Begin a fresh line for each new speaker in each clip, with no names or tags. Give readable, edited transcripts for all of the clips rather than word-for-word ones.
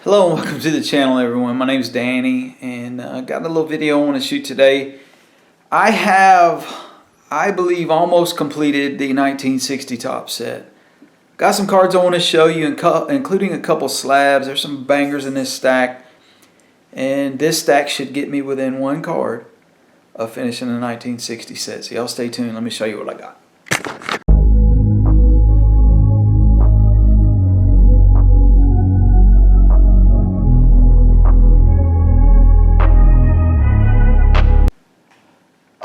Hello and welcome to the channel, everyone. My name is Danny, and got a little video I want to shoot today. I have, I believe, almost completed the 1960 top set. Got some cards I want to show you, including a couple slabs. There's some bangers in this stack, and this stack should get me within one card of finishing the 1960 set. So y'all stay tuned. Let me show you what I got.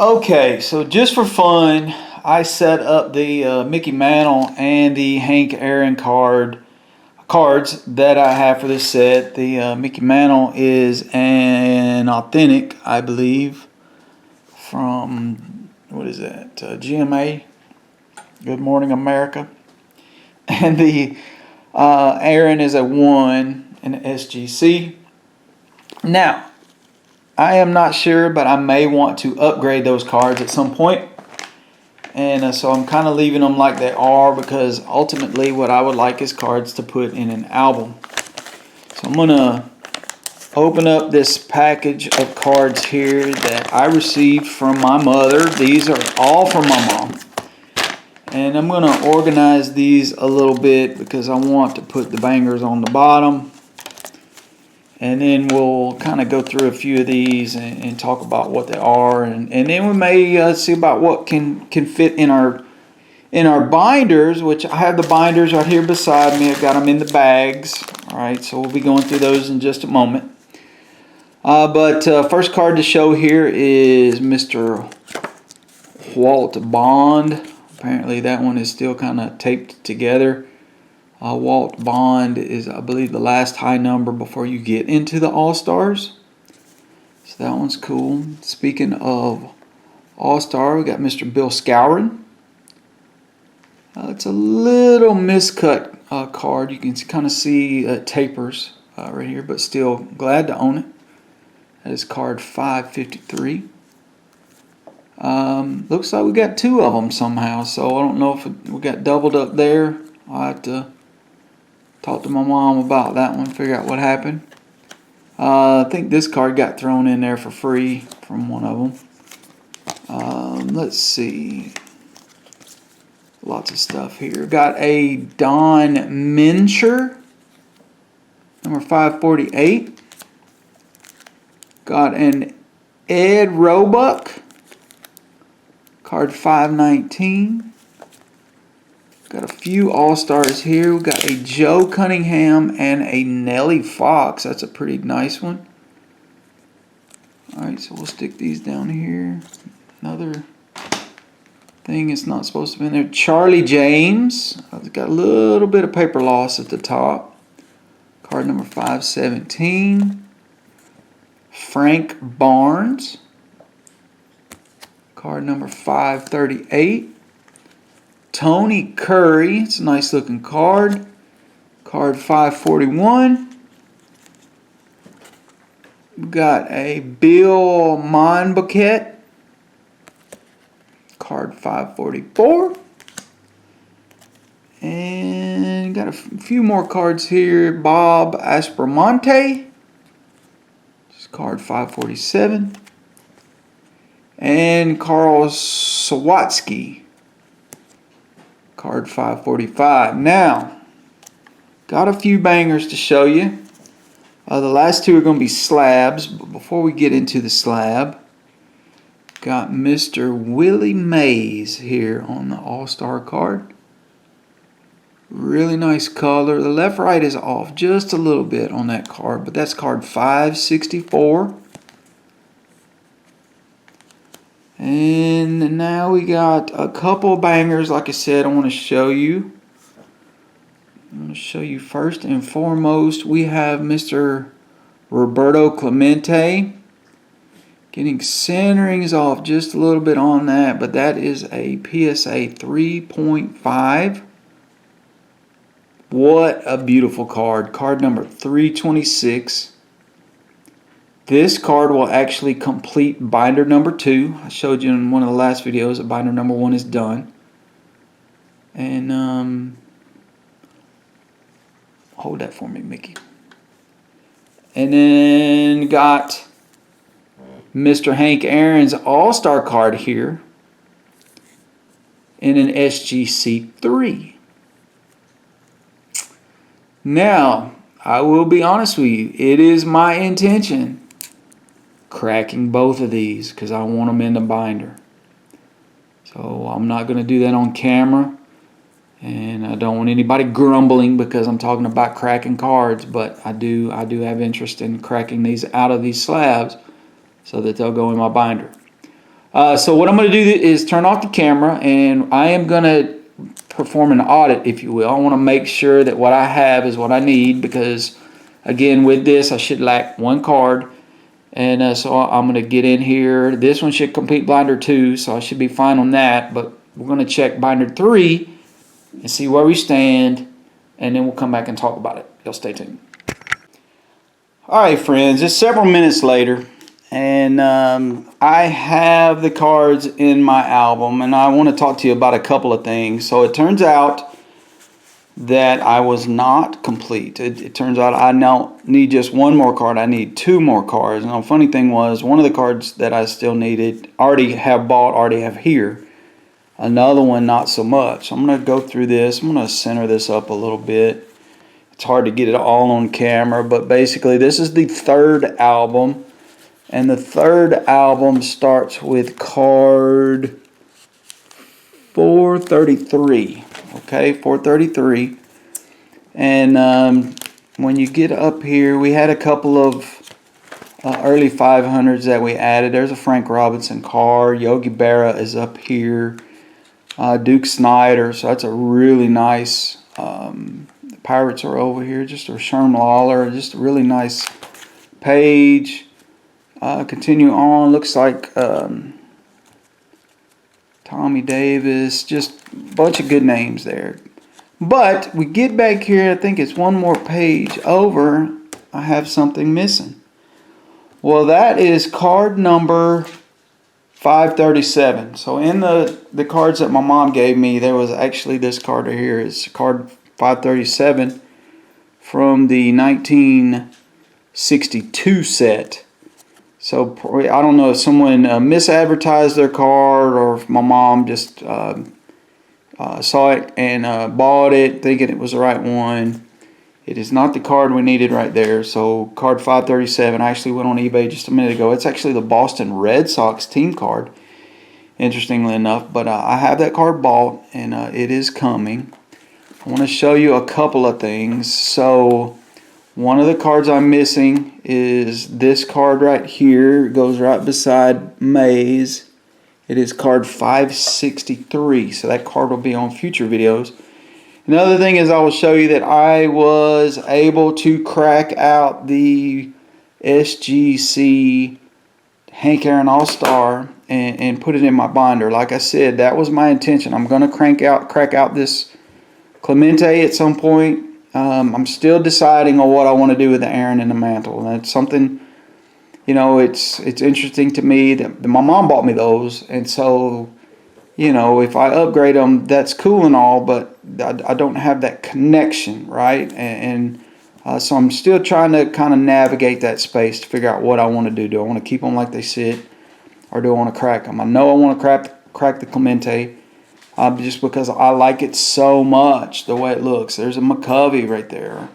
Okay, so just for fun, I set up the Mickey Mantle and the Hank Aaron cards that I have for this set. The Mickey Mantle is an authentic, I believe, from, what is that, GMA, Good Morning America. And the Aaron is a 1 in SGC. Now, I am not sure, but I may want to upgrade those cards at some point. And so I'm kind of leaving them like they are, because ultimately what I would like is cards to put in an album. So I'm going to open up this package of cards here that I received from my mother. These are all from my mom. And I'm going to organize these a little bit because I want to put the bangers on the bottom. And then we'll kind of go through a few of these and talk about what they are, and then we may see about what can fit in our binders, which I have the binders right here beside me. I've got them in the bags. All right, so we'll be going through those in just a moment. But first card to show here is Mr. Walt Bond. Apparently that one is still kind of taped together. Walt Bond is, I believe, the last high number before you get into the All-Stars. So that one's cool. Speaking of All-Star, we got Mr. Bill Skowron. It's a little miscut card. You can kind of see tapers right here, but still glad to own it. That is card 553. Looks like we got two of them somehow, so I don't know if we got doubled up there. I'll have to talk to my mom about that one, figure out what happened. I think this card got thrown in there for free from one of them. Let's see. Lots of stuff here. Got a Don Mincher, number 548. Got an Ed Roebuck, card 519. Got a few All-Stars here. We got a Joe Cunningham and a Nellie Fox. That's a pretty nice one. Alright, so we'll stick these down here. Another thing is not supposed to be in there. Charlie James. I've got a little bit of paper loss at the top. Card number 517. Frank Barnes. Card number 538. Tony Curry, it's a nice looking card. Card 541. We've got a Bill Monbuquette. Card 544. And got a few more cards here. Bob Aspromonte. Just card 547. And Carl Sawatsky. Card 545. Now, got a few bangers to show you. The last two are going to be slabs. But before we get into the slab, got Mr. Willie Mays here on the All-Star card. Really nice color. The left-right is off just a little bit on that card, but that's card 564. And now we got a couple bangers, like I said, I want to show you. I'm going to show you first and foremost, we have Mr. Roberto Clemente. Getting centerings off just a little bit on that, but that is a PSA 3.5. What a beautiful card. Card number 326. This card will actually complete binder number 2. I showed you in one of the last videos that binder number 1 is done. And hold that for me, Mickey. And then got Mr. Hank Aaron's All-Star card here in an SGC3. Now, I will be honest with you, it is my intention cracking both of these because I want them in the binder. So I'm not going to do that on camera, and I don't want anybody grumbling because I'm talking about cracking cards, but I do have interest in cracking these out of these slabs so that they'll go in my binder. So what I'm going to do is turn off the camera, and I am going to perform an audit, if you will. I want to make sure that what I have is what I need because, again, with this I should lack one card. And so I'm going to get in here. This one should complete binder 2, so I should be fine on that. But we're going to check binder 3 and see where we stand, and then we'll come back and talk about it. Y'all stay tuned. All right, friends, it's several minutes later, and I have the cards in my album, and I want to talk to you about a couple of things. So it turns out that I was not complete. It turns out I now need just one more card. I need 2 more cards. And the funny thing was, one of the cards that I still needed, already have here. Another one, not so much. So I'm going to go through this. I'm going to center this up a little bit. It's hard to get it all on camera, but basically this is the 3rd album. And the 3rd album starts with card 433. Okay, 433. And when you get up here, we had a couple of early 500s that we added. There's a Frank Robinson card. Yogi Berra is up here. Duke Snyder. So that's a really nice. The Pirates are over here. Just a Sherm Lawler. Just a really nice page. Continue on. Looks like Tommy Davis. Just a bunch of good names there. But we get back here, I think it's one more page over, I have something missing. Well, that is card number 537. So in the cards that my mom gave me, there was actually this card right here. It's card 537 from the 1962 set. So I don't know if someone misadvertised their card or if my mom just saw it and bought it thinking it was the right one. It is not the card we needed right there. So card 537, I actually went on eBay just a minute ago. It's actually the Boston Red Sox team card, interestingly enough. But I have that card bought, and it is coming. I want to show you a couple of things. So one of the cards I'm missing is this card right here. It goes right beside Mays. It is card 563, so that card will be on future videos. Another thing is I will show you that I was able to crack out the SGC Hank Aaron All-Star and put it in my binder. Like I said, that was my intention. I'm going to crack out this Clemente at some point. I'm still deciding on what I want to do with the Aaron and the mantle. And that's something, you know, it's interesting to me that my mom bought me those, and so, you know, if I upgrade them, that's cool and all, but I don't have that connection, right? And so I'm still trying to kind of navigate that space to figure out what I want to do. Do I want to keep them like they sit, or do I want to crack them? I know I want to crack the Clemente just because I like it so much, the way it looks. There's a McCovey right there.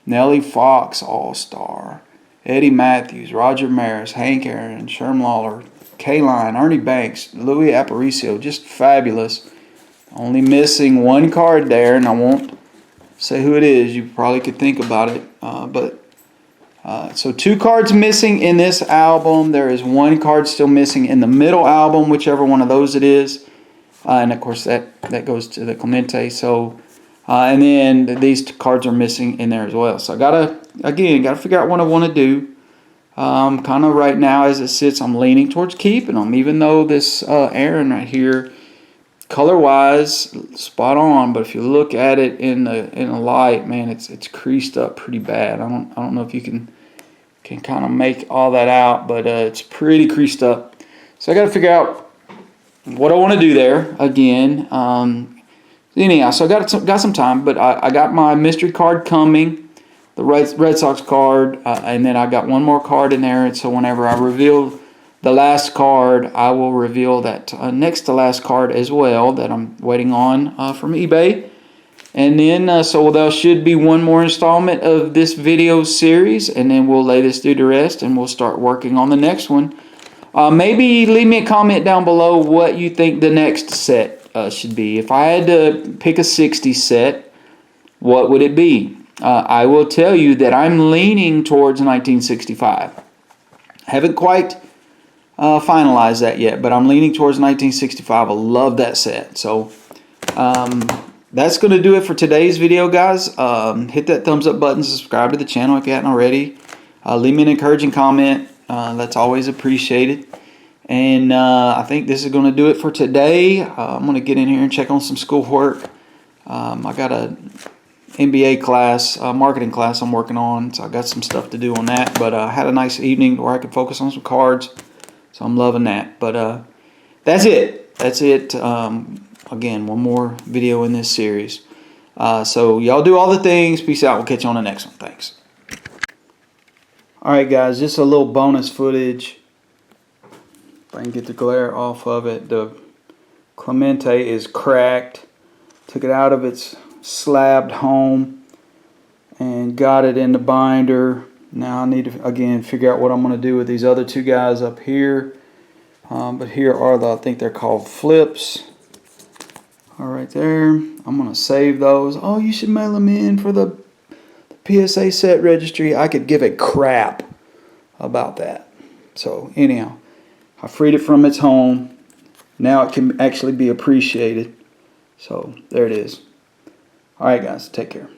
Nellie Fox, All-Star. Eddie Matthews, Roger Maris, Hank Aaron, Sherm Lawler, K-Line, Ernie Banks, Louis Aparicio, just fabulous. Only missing one card there, and I won't say who it is. You probably could think about it. So 2 cards missing in this album. There is 1 card still missing in the middle album, whichever one of those it is. And of course that goes to the Clemente. So and then these cards are missing in there as well. So I gotta figure out what I want to do. Kind of right now as it sits, I'm leaning towards keeping them, even though this Aaron right here, color-wise, spot on. But if you look at it in the light, man, it's creased up pretty bad. I don't know if you can kind of make all that out, but it's pretty creased up. So I got to figure out what I want to do there again. Anyhow, so I got some time, but I got my mystery card coming. the Red Sox card, and then I got one more card in there. And so whenever I reveal the last card, I will reveal that next to last card as well that I'm waiting on from eBay. And then, so there should be one more installment of this video series, and then we'll lay this dude to rest, and we'll start working on the next one. Maybe leave me a comment down below what you think the next set should be. If I had to pick a 60 set, what would it be? I will tell you that I'm leaning towards 1965. Haven't quite finalized that yet, but I'm leaning towards 1965. I love that set. So, that's going to do it for today's video, guys. Hit that thumbs up button, subscribe to the channel if you hadn't already. Leave me an encouraging comment. That's always appreciated. And I think this is going to do it for today. I'm going to get in here and check on some schoolwork. I got a MBA class, marketing class I'm working on, so I got some stuff to do on that. But I had a nice evening where I could focus on some cards, so I'm loving that. But that's it. That's it. Again, one more video in this series. So y'all do all the things. Peace out. We'll catch you on the next one. Thanks. Alright guys, just a little bonus footage. If I can get the glare off of it. The Clemente is cracked. Took it out of its slabbed home and got it in the binder. Now I need to, again, figure out what I'm going to do with these other two guys up here. But here are the, I think they're called flips. All right there. I'm going to save those. Oh, you should mail them in for the PSA set registry. I could give a crap about that. So anyhow, I freed it from its home. Now it can actually be appreciated. So there it is. All right, guys. Take care.